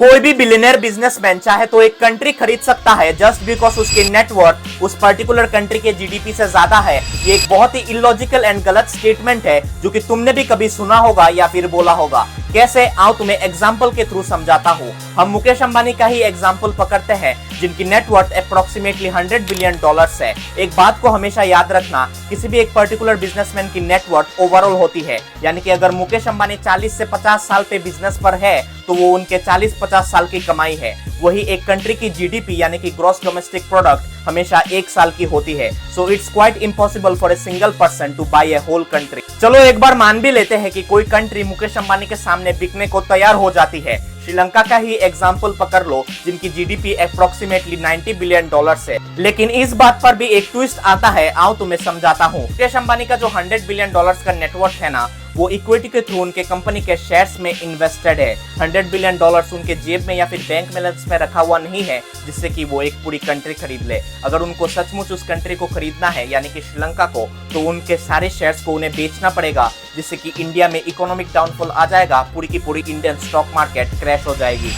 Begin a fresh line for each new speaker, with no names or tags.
कोई भी billionaire businessman चाहे तो एक कंट्री खरीद सकता है जस्ट बिकॉज उसके नेटवर्थ उस पर्टिकुलर कंट्री के जीडीपी से ज्यादा है। ये एक बहुत ही इलॉजिकल एंड गलत स्टेटमेंट है जो कि तुमने भी कभी सुना होगा या फिर बोला होगा। कैसे, आओ तुम्हें एग्जाम्पल के थ्रू समझाता हूँ। हम मुकेश अंबानी का ही एग्जाम्पल पकड़ते हैं जिनकी नेटवर्थ अप्रोक्सीमेटली $100 बिलियन है। एक बात को हमेशा याद रखना, किसी भी एक पर्टिकुलर बिजनेसमैन की नेटवर्थ ओवरऑल होती है, यानी कि अगर मुकेश अंबानी 40 से 50 साल पे बिजनेस पर है तो वो उनके 40-50 साल की कमाई है। वही एक कंट्री की जीडीपी यानी कि ग्रॉस डोमेस्टिक प्रोडक्ट हमेशा एक साल की होती है। So it's quite impossible for a single person to buy a whole country. चलो एक बार मान भी लेते हैं कि कोई कंट्री मुकेश अंबानी के सामने बिकने को तैयार हो जाती है। श्रीलंका का ही एग्जाम्पल पकड़ लो जिनकी जीडीपी अप्रोक्सीमेटली $90 बिलियन है। लेकिन इस बात पर भी एक ट्विस्ट आता है, आओ तुम्हें समझाता हूँ। मुकेश अंबानी का जो $100 बिलियन का नेटवर्थ है ना, वो इक्विटी के थ्रू उनके कंपनी के शेयर्स में इन्वेस्टेड है। $100 बिलियन उनके जेब में या फिर बैंक बैलेंस में रखा हुआ नहीं है जिससे कि वो एक पूरी कंट्री खरीद ले। अगर उनको सचमुच उस कंट्री को खरीदना है यानी कि श्रीलंका को, तो उनके सारे शेयर्स को उन्हें बेचना पड़ेगा जिससे कि इंडिया में इकोनॉमिक डाउनफॉल आ जाएगा, पूरी की पूरी इंडियन स्टॉक मार्केट क्रैश हो जाएगी।